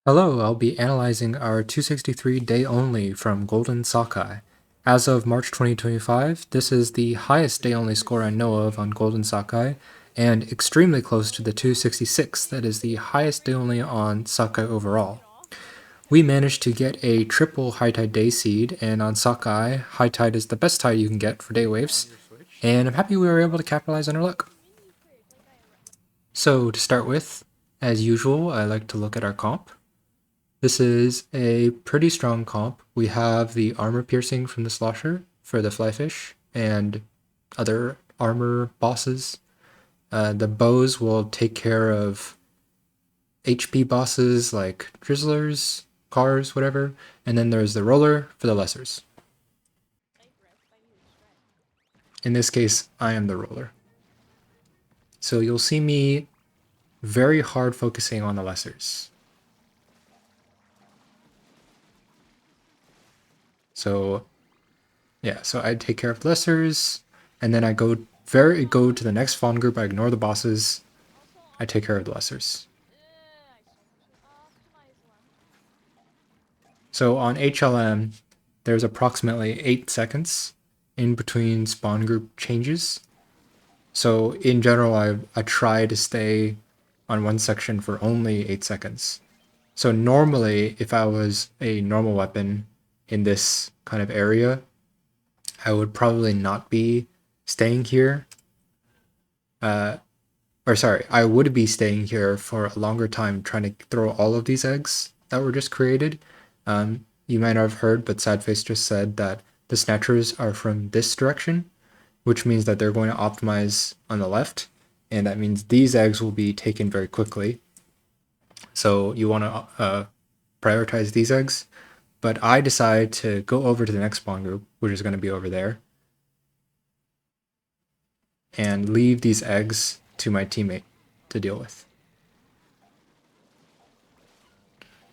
Hello, I'll be analyzing our 263 day only from Golden Sockeye. As of March 2025, this is the highest day only score I know of on Golden Sockeye, and extremely close to the 266 that is the highest day only on Sockeye overall. We managed to get a triple high tide day seed, and on Sockeye, high tide is the best tide you can get for day waves, and I'm happy we were able to capitalize on our luck. So to start with, as usual, I like to look at our comp. This is a pretty strong comp. We have the armor piercing from the slosher for the flyfish and other armor bosses. The bows will take care of HP bosses like drizzlers, cars, whatever. And then there's the roller for the lessers. In this case, I am the roller. So you'll see me very hard focusing on the lessers. So yeah, so I take care of lessers, and then I go to the next fawn group. I ignore the bosses. I take care of the lessers. So on HLM, there's approximately 8 seconds in between spawn group changes. So in general, I try to stay on one section for only 8 seconds. So normally, if I was a normal weapon in this kind of area, I would probably not be staying here. I would be staying here for a longer time trying to throw all of these eggs that were just created. You might have heard, but Sadface just said that the snatchers are from this direction, which means that they're going to optimize on the left, and that means these eggs will be taken very quickly. So you want to prioritize these eggs, but I decide to go over to the next spawn group, which is going to be over there, and leave these eggs to my teammate to deal with.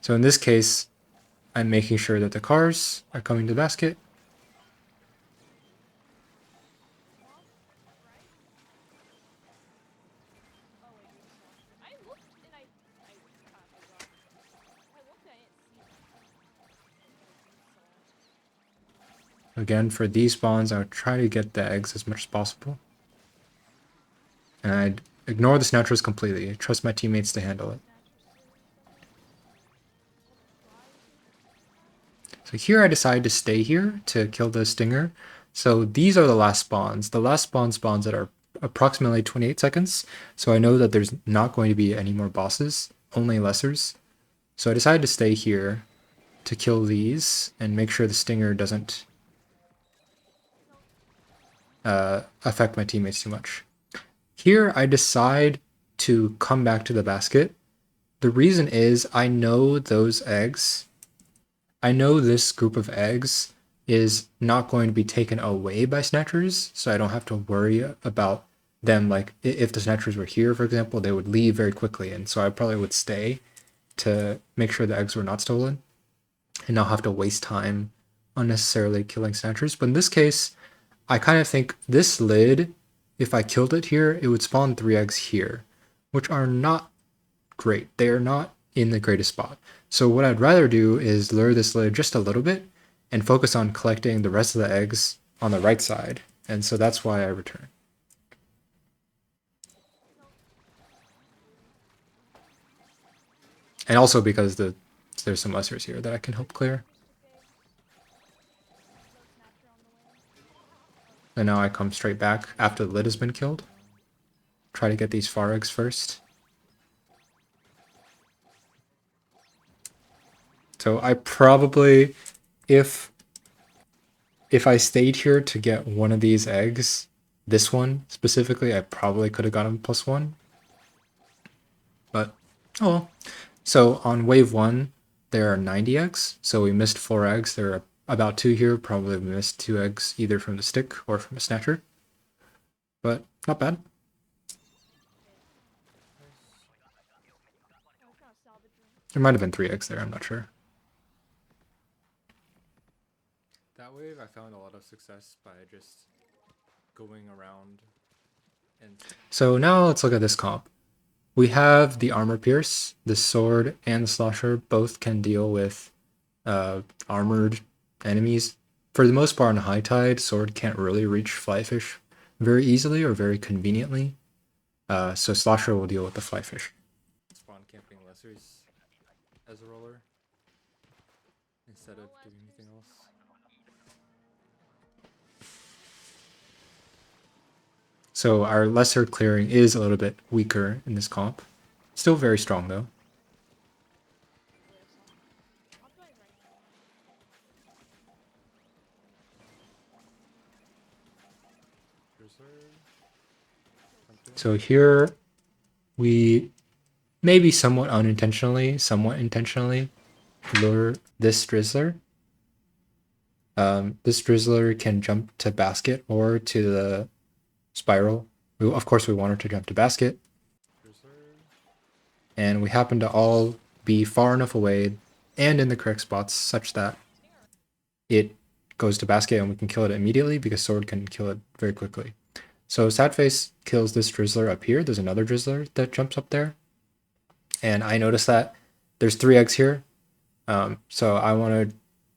So in this case, I'm making sure that the cars are coming to the basket. Again, for these spawns, I would try to get the eggs as much as possible. And I'd ignore the snatchers completely. I trust my teammates to handle it. So here I decide to stay here to kill the stinger. So these are the last spawns. The last spawns that are approximately 28 seconds. So I know that there's not going to be any more bosses, only lessers. So I decided to stay here to kill these and make sure the stinger doesn't affect my teammates too much. Here I decide to come back to the basket. The reason is I know those eggs, I know this group of eggs is not going to be taken away by snatchers, so I don't have to worry about them. Like if the snatchers were here, for example, they would leave very quickly, and so I probably would stay to make sure the eggs were not stolen and not have to waste time unnecessarily killing snatchers. But in this case, I kind of think this lid, if I killed it here, it would spawn 3 eggs here, which are not great. They are not in the greatest spot. So what I'd rather do is lure this lid just a little bit and focus on collecting the rest of the eggs on the right side. And so that's why I return. And also because there's some lessers here that I can help clear. And now I come straight back after the lid has been killed. Try to get these far eggs first. So I probably, if I stayed here to get one of these eggs, this one specifically, I probably could have gotten +1. But, oh well. So on wave 1, there are 90 eggs. So we missed 4 eggs. There are about 2 here. Probably we missed 2 eggs either from the stick or from a snatcher. But not bad. There might have been 3 eggs there, I'm not sure. That wave, I found a lot of success by just going around. And so now let's look at this comp. We have the armor pierce. The sword and the slosher both can deal with armored enemies. For the most part on high tide, sword can't really reach flyfish very easily or very conveniently. So slosher will deal with the flyfish. Spawn camping lessers as a roller instead of doing anything else. So our lesser clearing is a little bit weaker in this comp. Still very strong though. So here we maybe somewhat unintentionally, somewhat intentionally lure this Drizzler. This Drizzler can jump to basket or to the spiral. Of course, we want her to jump to basket. And we happen to all be far enough away and in the correct spots such that it goes to basket and we can kill it immediately because sword can kill it very quickly. So Sadface kills this Drizzler up here. There's another Drizzler that jumps up there. And I notice that there's 3 eggs here. So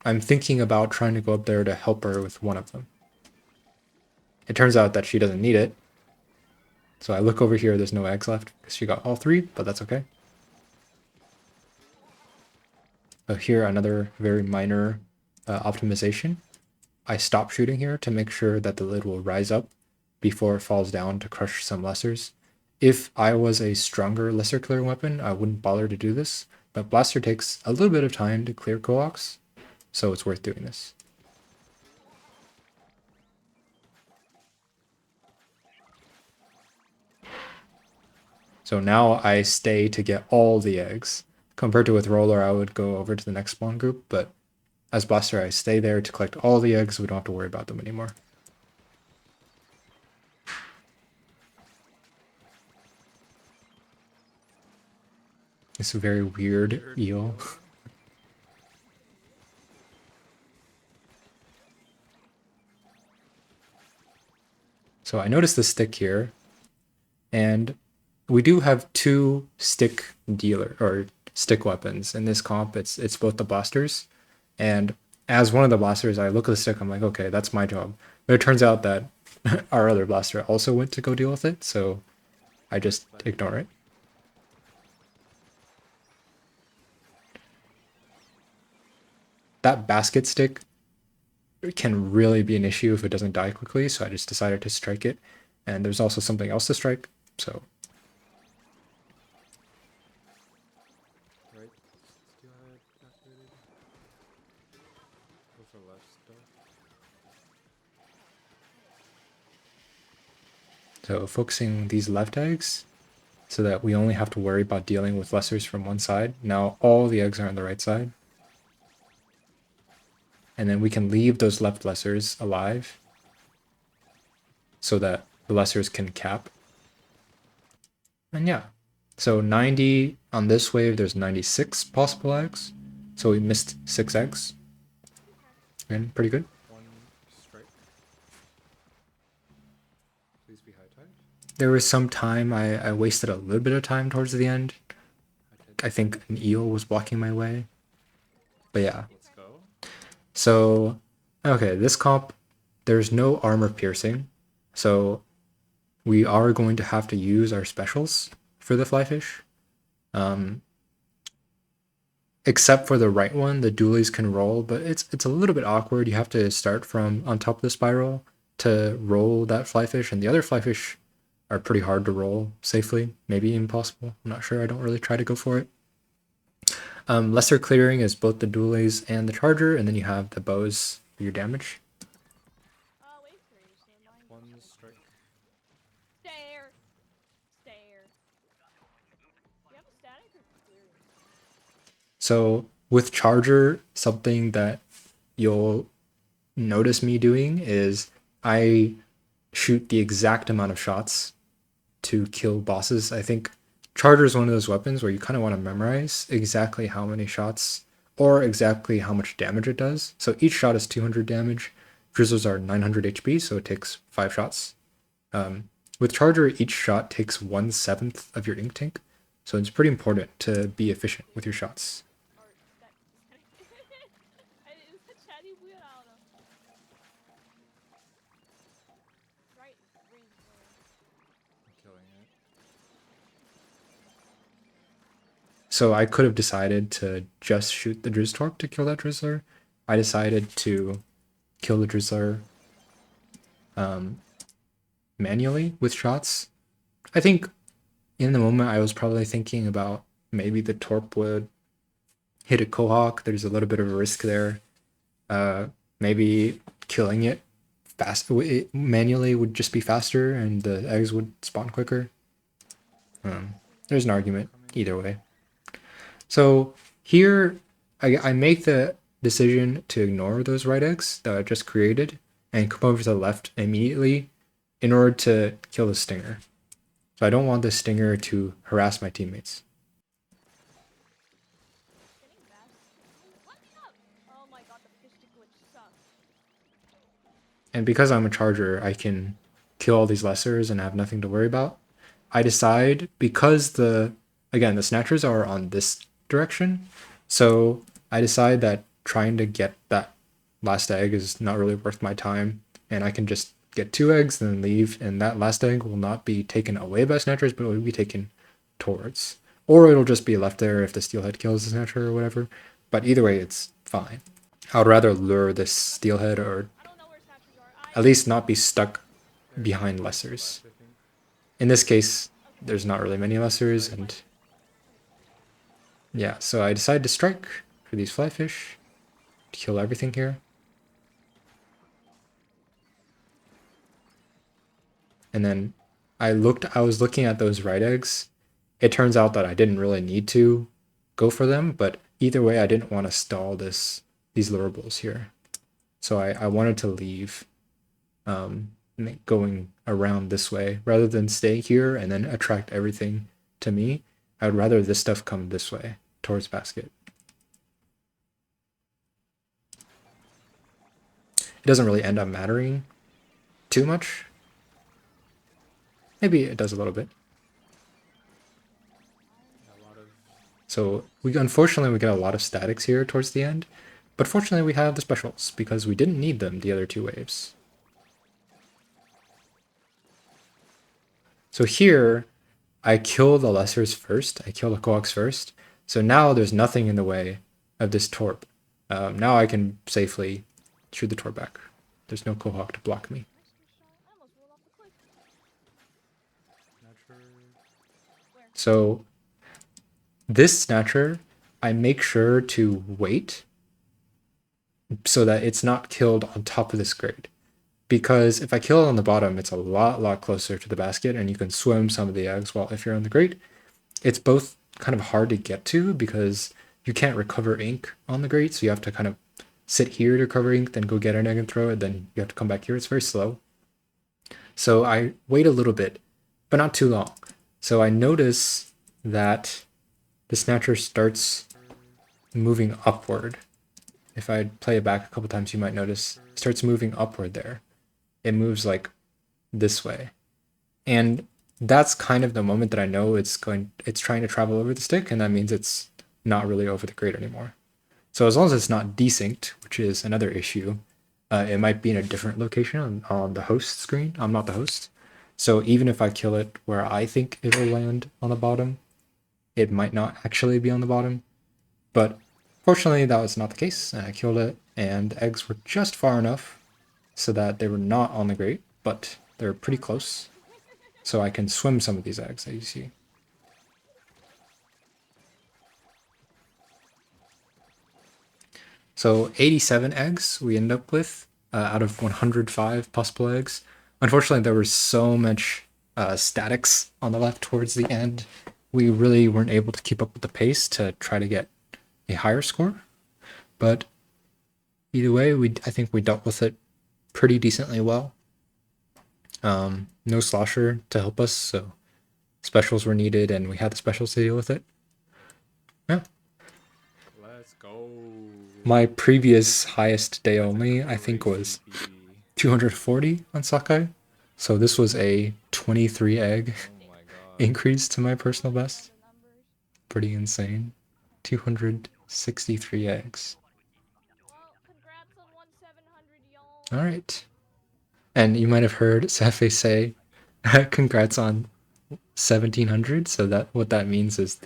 I'm thinking about trying to go up there to help her with one of them. It turns out that she doesn't need it. So I look over here, there's no eggs left because she got all 3, but that's okay. So here, another very minor optimization. I stop shooting here to make sure that the lid will rise up before it falls down to crush some lessers. If I was a stronger lesser clearing weapon, I wouldn't bother to do this, but Blaster takes a little bit of time to clear coax, so it's worth doing this. So now I stay to get all the eggs. Compared to with Roller, I would go over to the next spawn group, but as Blaster, I stay there to collect all the eggs, so we don't have to worry about them anymore. It's a very weird eel. So I noticed the stick here, and we do have 2 stick dealer or stick weapons in this comp. It's both the blasters, and as one of the blasters, I look at the stick. I'm like, okay, that's my job. But it turns out that our other blaster also went to go deal with it, so I just ignore it. That basket stick can really be an issue if it doesn't die quickly, so I just decided to strike it. And there's also something else to strike, so. So focusing these left eggs so that we only have to worry about dealing with lessers from one side. Now all the eggs are on the right side. And then we can leave those left lessers alive so that the lessers can cap. And yeah, so 90 on this wave, there's 96 possible eggs. So we missed 6 eggs. And pretty good. There was some time I wasted a little bit of time towards the end. I think an eel was blocking my way. But yeah. So, okay, this comp, there's no armor piercing. So we are going to have to use our specials for the flyfish. Except for the right one, the dualies can roll, but it's a little bit awkward. You have to start from on top of the spiral to roll that flyfish, and the other flyfish are pretty hard to roll safely, maybe impossible. I'm not sure. I don't really try to go for it. Lesser clearing is both the dualies and the charger, and then you have the bows for your damage. So with charger, something that you'll notice me doing is I shoot the exact amount of shots to kill bosses. I think charger is one of those weapons where you kind of want to memorize exactly how many shots or exactly how much damage it does. So each shot is 200 damage. Drizzlers are 900 HP, so it takes 5 shots. with Charger, each shot takes 1/7 of your ink tank, so it's pretty important to be efficient with your shots. So I could have decided to just shoot the Drizztorp to kill that Drizzler. I decided to kill the Drizzler manually with shots. I think in the moment I was probably thinking about maybe the Torp would hit a Quahog. There's a little bit of a risk there. Maybe killing it manually would just be faster and the eggs would spawn quicker. There's an argument either way. So here I make the decision to ignore those right eggs that I just created and come over to the left immediately in order to kill the stinger. So I don't want the stinger to harass my teammates. And because I'm a charger, I can kill all these lessers and have nothing to worry about. I decide, because the snatchers are on this direction, so I decide that trying to get that last egg is not really worth my time, and I can just get 2 eggs and then leave, and that last egg will not be taken away by snatchers, but it will be taken towards. Or it'll just be left there if the steelhead kills the snatcher or whatever. But either way, it's fine. I would rather lure this steelhead, or at least not be stuck behind lessers. In this case, there's not really many lessers, and yeah, so I decided to strike for these flyfish to kill everything here. And then I was looking at those right eggs. It turns out that I didn't really need to go for them, but either way, I didn't want to stall these lurables here. So I wanted to leave going around this way rather than stay here and then attract everything to me. I would rather this stuff come this way towards basket. It doesn't really end up mattering too much. Maybe it does a little bit. So unfortunately we get a lot of statics here towards the end, but fortunately we have the specials because we didn't need them the other 2 waves. So here I kill the lessers first. I kill the Quahogs first. So now there's nothing in the way of this Torp. Now I can safely shoot the Torp back. There's no Quahog to block me. So this snatcher, I make sure to wait so that it's not killed on top of this grate. Because if I kill it on the bottom, it's a lot closer to the basket, and you can swim some of the eggs. While if you're on the grate, it's both kind of hard to get to because you can't recover ink on the grate, so you have to kind of sit here to recover ink, then go get an egg and throw it, then you have to come back here. It's very slow. So I wait a little bit, but not too long. So I notice that the snatcher starts moving upward. If I play it back a couple times, you might notice it starts moving upward there. It moves like this way. And that's kind of the moment that I know it's trying to travel over the stick, and that means it's not really over the grate anymore. So as long as it's not desynced, which is another issue, it might be in a different location on the host screen. I'm not the host. So even if I kill it where I think it will land on the bottom, it might not actually be on the bottom. But fortunately, that was not the case. I killed it, and the eggs were just far enough so that they were not on the grate, but they're pretty close. So I can swim some of these eggs, as you see. So 87 eggs we end up with out of 105 possible eggs. Unfortunately, there was so much statics on the left towards the end. We really weren't able to keep up with the pace to try to get a higher score. But either way, I think we dealt with it pretty decently well. No slosher to help us, so specials were needed, and we had the specials to deal with it. Yeah. Let's go. My previous highest day only, I think, was 240 on Sockeye. So this was a 23 egg Oh my god. increase to my I personal wanna best. know the numbers. Pretty insane. 263 eggs. Well, congrats on 1,700, y'all. All right. And you might have heard Safi say, "Congrats on 1,700." So that what that means is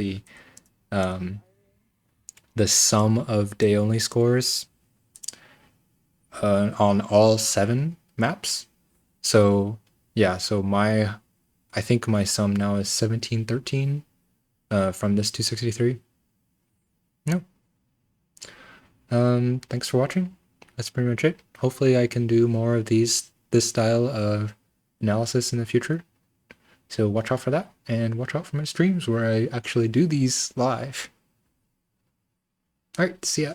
um, the sum of day only scores on all 7 maps. So yeah, so I think my sum now is 1713 from this 263. No. Thanks for watching. That's pretty much it. Hopefully I can do more of this style of analysis in the future. So watch out for that, and watch out for my streams where I actually do these live. Alright, see ya.